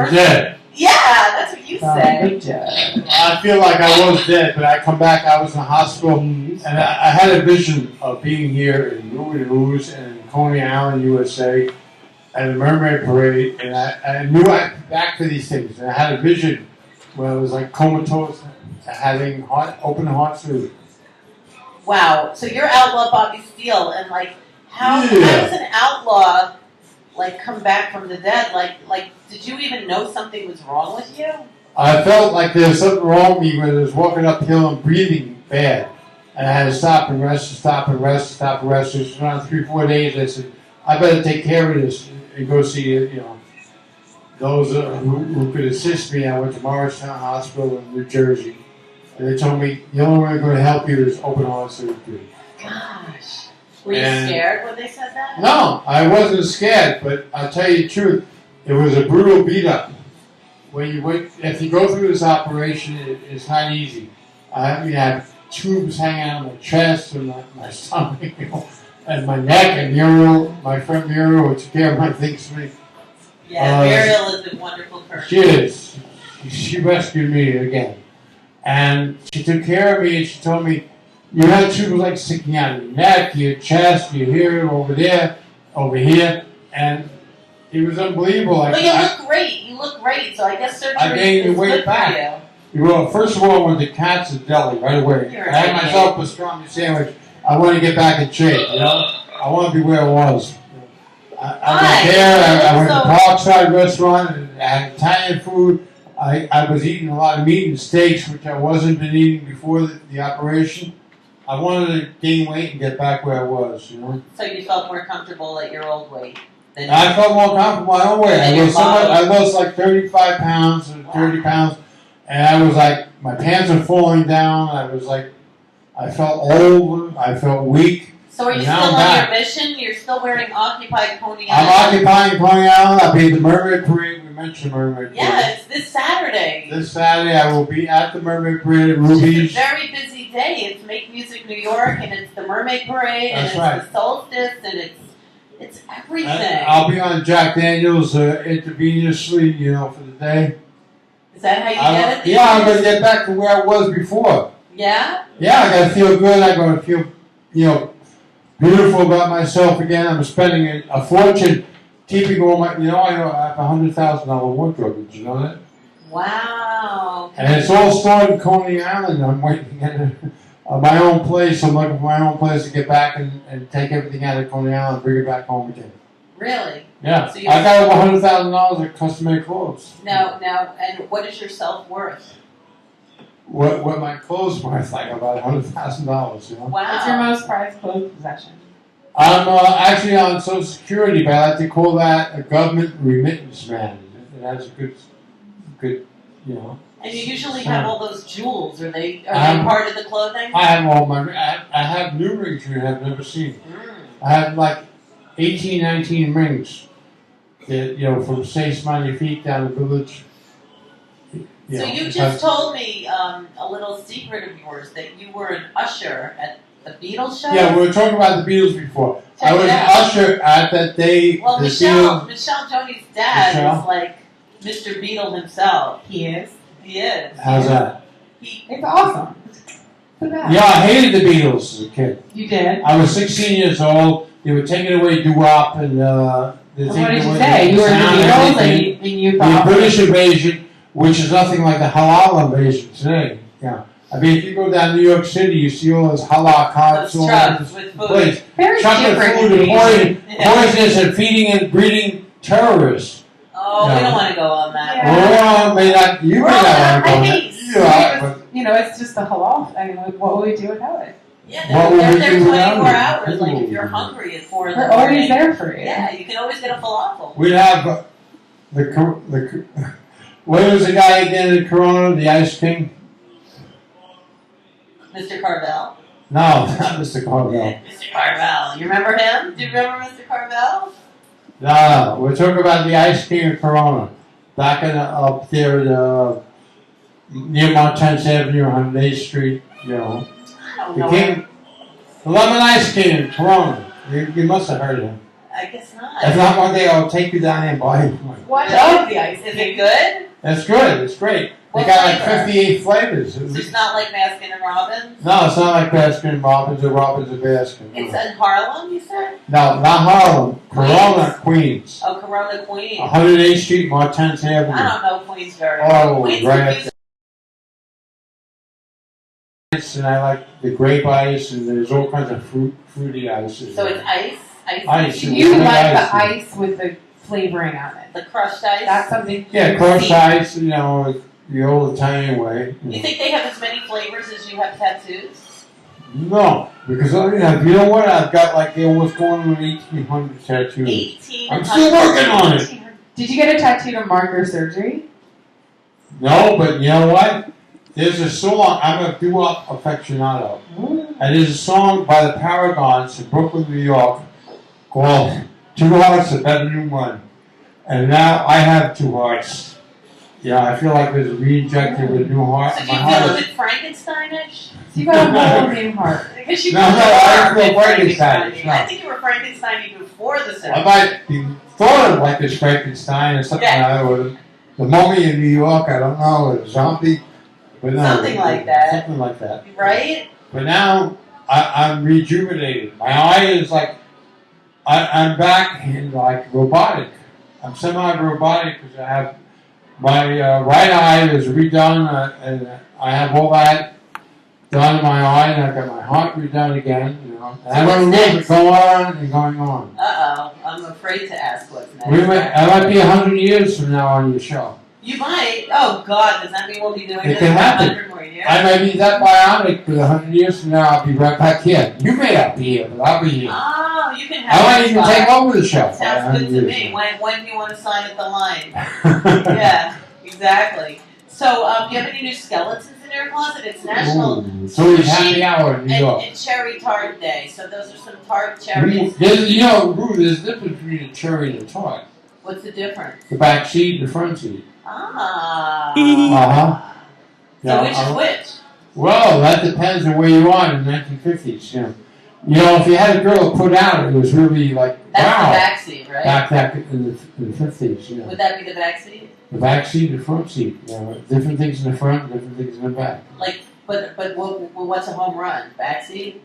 first. Dead. Yeah, that's what you say. I feel like I was dead, but I come back. I was in the hospital, and I had a vision of being here in rew-who's and in Coney Island, USA, at the Mermaid Parade, and I knew I'd be back for these things. And I had a vision where I was like comatose, having open heart surgery. Wow. So you're OuTLaW Bobby SteeLE, and like, how does an outlaw like come back from the dead? Like, did you even know something was wrong with you? I felt like there was something wrong with me when I was walking uphill and breathing bad. And I had to stop and rest, stop and rest, stop and rest. It was around 3-4 days. I said, I better take care of this and go see, those who could assist me. I went to Morristown Hospital in New Jersey. And they told me, the only way going to help you is open heart surgery. Gosh. Were you scared when they said that? No, I wasn't scared, but I'll tell you the truth. It was a brutal beat-up. If you go through this operation, it's not easy. I have tubes hanging out of my chest and my stomach, and my neck, and Muriel, my friend Muriel, who took care of my things for me. Yeah, Muriel is a wonderful person. She is. She rescued me again. And she took care of me, and she told me, you had tubes like sticking out of your neck, your chest, your here, over there, over here, and it was unbelievable. But you look great. You look great. So I guess surgery I gained the weight back. Well, first of all, I went to Katz's Deli right away. I had myself a pastrami sandwich. I want to get back in shape, I want to be where I was. I went there. I went to the Parkside restaurant, and I had Italian food. I was eating a lot of meat and steaks, which I wasn't been eating before the operation. I wanted to gain weight and get back where I was, So you felt more comfortable at your old weight? I felt more comfortable my own weight. I lost like 35 pounds or 30 pounds, and I was like, my pants are falling down. I felt old. I felt weak. So are you still on your mission? You're still wearing Occupy Coney Island? I'm occupying Coney Island. I'll be at the Mermaid Parade. We mentioned Mermaid Parade. Yeah, it's this Saturday. This Saturday I will be at the Mermaid Parade at Ruby's. It's a very busy day. It's Make Music New York, and it's the Mermaid Parade, and it's the solstice, and it's everything. I'll be on Jack Daniels intravenously, for the day. Is that how you get it? Yeah, I'm going to get back to where I was before. Yeah? Yeah, I got to feel good. I'm going to feel, beautiful about myself again. I'm spending a fortune keeping all my, I have a $100,000 wardrobe. Did you know that? Wow. And it's all stored in Coney Island. I'm waiting to get my own place. I'm looking for my own place to get back and take everything out of Coney Island and bring it back home again. Really? Yeah. So I got over $100,000 of custom-made clothes. Now, and what is your self-worth? What my clothes worth, like about $100,000, Wow. What's your most prized clothes possession? I'm actually on Social Security, but I like to call that a government remittance man. It has a good, And you usually have all those jewels. Are they part of the clothing? I have all I have new rings you have never seen. I have like 18, 19 rings that, from Say Smile Your Feet down the village. So you just told me a little secret of yours, that you were an usher at the Beatles show? Yeah, we were talking about the Beatles before. I was an usher at that day. Well, Michelle Joni's dad is like Mr. Beatle himself. He is? He is. How's that? It's awesome. Yeah, I hated the Beatles as a kid. You did? I was 16 years old. They were taking away doo-wop and what did you say? You were the Beatles and you thought... The British invasion, which is nothing like the halal invasion today. Yeah. I mean, if you go down to New York City, you see all those halal carts all over the place. Very different. Food and poisonous and feeding and breeding terrorists. Oh, we don't want to go on that. Yeah. Well, you may not want to go on that. It's just a halal thing. What would we do without it? Yeah, they're there 24 hours. Like, if you're hungry at 4 in the morning. They're always there for you. Yeah, you can always get a falafel. We have what was the guy again in Corona, the Ice King? Mr. Carvel? No, not Mr. Carvel. Mr. Carvel. You remember him? Do you remember Mr. Carvel? No, we're talking about the Ice King of Corona. Back up there near Montans Avenue on 8th Street, I don't the know. King, the Lemon Ice King in Corona. You must have heard of him. I guess not. If not, one day I'll take you down there and buy you one. What Really? Is it good? It's good. It's great. They What got like flavor? 58 flavors. So it's not like Baskin and Robbins? No, it's not like Baskin Robbins or Robbins or Baskin. It's in Harlem, you said? No, not Harlem. Corona, Queens. Oh, Corona Queens. 108th Street, Martens Avenue. I don't know Queens very Oh, well. Queens right. confusing. And I like the grape ice, and there's all kinds of fruity ices. So it's ice? Ice. You It's like the ice. ice with the flavoring on it. The crushed ice? That's something. Yeah, you crushed see. ice, you know, the old Italian way. You think they have as many flavors as you have tattoos? No, because you know what? I've got like what's going on with 1,800 tattoos. 18. I'm still working on it. Did you get a tattoo to mark your surgery? No, but you know what? There's a song, I'm a doo-wop aficionado. And there's a song by the Paragons in Brooklyn, New York called Two Hearts Are Better Than One. And now I have two hearts. Yeah, I feel like there's a re-injected with a new heart. So do My you heart feel a is... bit Frankensteinish? So you got a whole new heart. Because you No, really no, I are a feel bit Frankensteinish, Frankensteinish. no. I think you were Frankenstein before the I surgery. might be thought of like a Frankenstein or something Yeah. like that, or the mummy in New York, I don't know, or a zombie. But no, Something like that. Something like that. Right? But now I'm rejuvenated. My eye is like, I'm back in like robotic. I'm semi-robotic because I have my right eye is redone, and I have all that done in my eye, and I've got my heart redone again. You know, and I what's don't know next? what's going on and going on. Uh-oh. I'm afraid to ask what's next. I might be 100 years from now on your show. You might. Oh, God. Does that mean we'll be doing It this can for happen. 100 more years? I may be that bionic, but 100 years from now I'll be right back here. You may not be here, but I'll be here. Oh, you can I have might a even spot. take over the show. Sounds good to me. When do you want to sign at the line? Yeah, exactly. So, do you have any new skeletons in your closet? It's National Ooh, so it's happy hour in New York. and Cherry Tart Day. So those are some tart cherries. There's, you know, Rue, there's a difference between a cherry and a tart. What's the difference? The back seat and the front seat. Ah. Uh-huh. So Yeah, which is which? well, that depends on where you are in the 1950s. You know, if you had a girl put out, it was really like, That's wow. the back seat, right? Back in the 50s, you know. Would that be the back seat? The back seat and the front seat. You know, different things in the front, different things in the back. Like, but what's a home run? Back seat?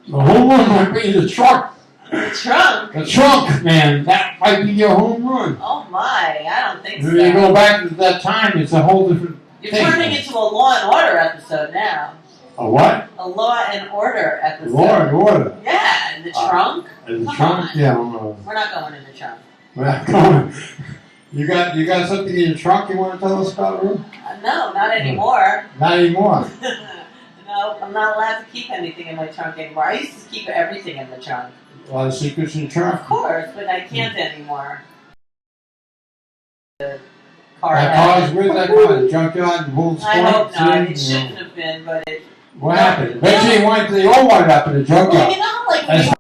The home run might be the trunk. The trunk? The trunk, man, that might be your home run. Oh my, I don't think so. When you go back to that time, it's a whole different You're thing. turning into a Law and Order episode now. A what? A Law and Order episode. Law and order. Yeah, in the trunk. And the Come trunk? on. Yeah, We're not going in the trunk. come on. You got something in your trunk you want to tell us about, Rue? No, not anymore. Not anymore. No, I'm not allowed to keep anything in my trunk anymore. I used to keep everything in the trunk. A lot of secrets in the trunk. Of course, but I can't anymore. The car. That car's, where's that car? The junkyard in Bulls Point? I hope not. It See? shouldn't have been, but it. What happened? Eventually they all wound up in the Well, junkyard. you know, like when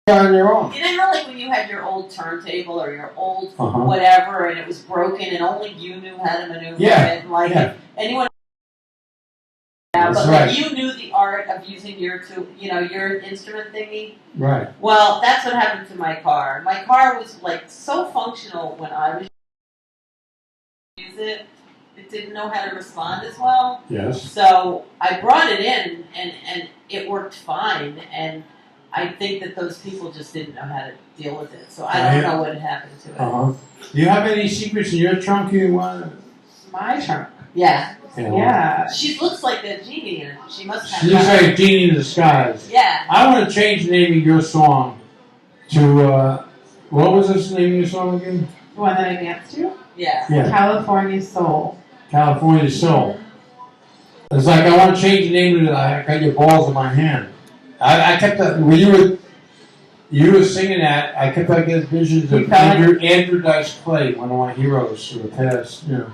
That's on their own. you know how like when you had your old turntable or your old Uh-huh. whatever, and it was broken, and only you knew how to maneuver Yeah, it. And, like yeah. if anyone. Yeah, That's but right. like you knew the art of using your your instrument thingy. Right. Well, that's what happened to my car. My car was like so functional when I was use it. It didn't know how to respond as well. Yes. So I brought it in, and it worked fine. And I think that those people just didn't know how to deal with it. So I don't know what happened to it. Uh-huh. Do you have any secrets in your trunk you want? My trunk. Yeah. Yeah. She looks like a genie, and she must have. She's like a genie in disguise. Yeah. I want to change the name of your song to, what was this name of your song again? The one that I danced to? Yeah. Yeah, California Soul. California Soul. It's like I want to change the name of it. I got your balls in my hand. I kept that, when you were singing that, I kept like these visions You of felt Andrew Dice Clay, one of my heroes of the past, you know.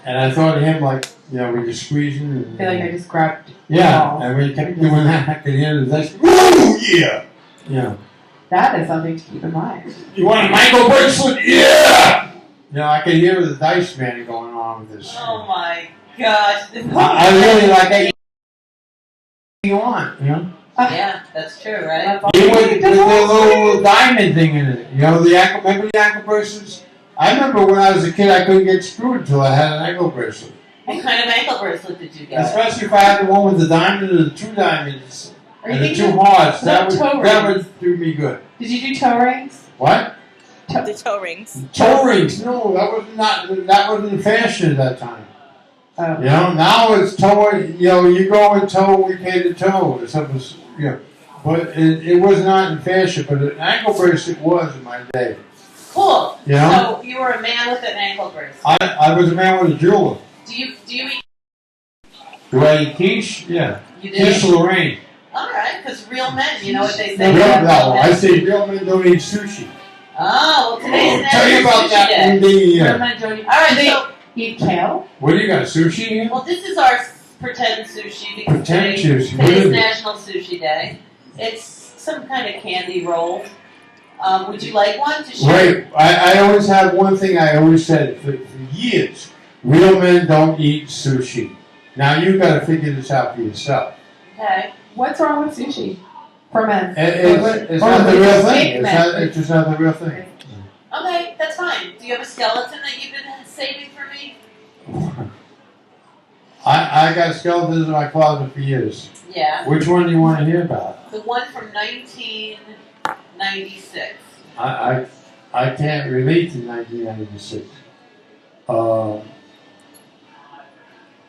And I thought of him like, you know, when you're squeezing. And, I feel like I just grabbed yeah, balls. and when you kept doing that, I could hear the dice. Woo, yeah! Yeah. That is something to keep in mind. You want a Michael bracelet? Yeah! You know, I could hear the dice man going on with this. Oh my gosh. I really like that. You want, you know? Yeah, that's true, right? Even with the little diamond thing in it. You know, remember the ankle bracelets? I remember when I was a kid, I couldn't get screwed until I had an ankle bracelet. What kind of ankle bracelet did you get? Especially if I had the one with the diamond or the two diamonds and the two hearts. That would do me good. Did you do toe rings? What? The toe rings. Toe rings? No, that wasn't in fashion at that time. Oh. You know, now it's toe. You know, you go with toe, we pay the toe. Or something, you know, but it was not in fashion. But an ankle bracelet was in my day. Cool. You know? So you were a man with an ankle bracelet. I was a man with a jeweler. Do you eat? Do I eat quiche? Yeah. You do? Quiche Lorraine. All right, because real men, you know what they say. I say real men don't eat sushi. Oh, well, today's National Tell you about Sushi that Day. one day. All All right, so eat kale? What do you got? Sushi here? well, this is our pretend sushi because Pretend sushi. What today's is it? National Sushi Day. It's some kind of candy roll. Would you like one to share? Right. I always have one thing I always said for years. Real men don't eat sushi. Now you've got to figure this out for yourself. Okay. What's wrong with sushi for men? It's not the real thing. It's just not the real thing. Okay, that's fine. Do you have a skeleton that you've been saving for me? I got skeletons in my closet for years. Yeah. Which one do you want to hear about? The one from 1996. I can't relate to 1996.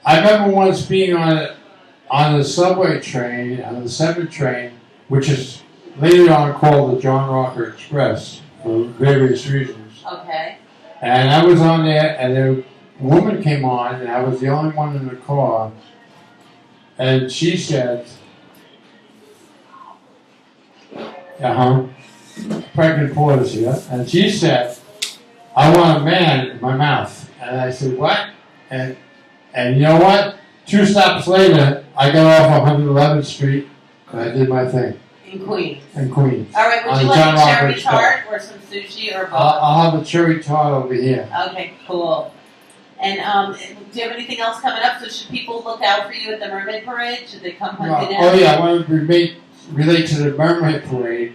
I remember once being on the subway train, on the 7 train, which is later on called the John Rocker Express for various reasons. Okay. And I was on there, and a woman came on, and I was the only one in the car, and she said, pregnant pause here, and she said, I want a man in my mouth. And I said, what? And you know what? 2 stops later, I got off 111th Street, and I did my thing. In Queens. In Queens. All right, would On you the like John a Rocker cherry Express. tart or some sushi or both? I'll have a cherry tart over here. Okay, cool. And do you have anything else coming up? So should people look out for you at the Mermaid Parade? Should they come hunting down? Oh yeah, I want to relate to the Mermaid Parade.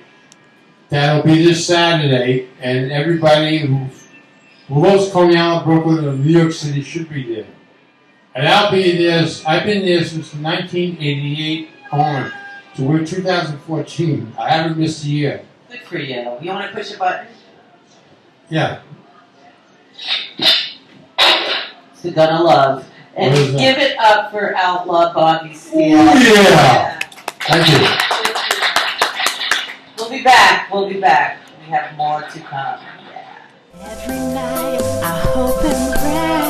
That'll be this Saturday, and everybody who loves Coney Island, Brooklyn, or New York City should be there. And I'll be there. I've been there since 1988 on. So we're 2014. I haven't missed a year. Good for you. You want to push a button? Yeah. It's the Gonna Love. And What is that? give it up for OuTLaW Bobby SteeLE. Oh, yeah. Thank you. We'll be back. We'll be back. We have more to come. Yeah. Every night I hope and pray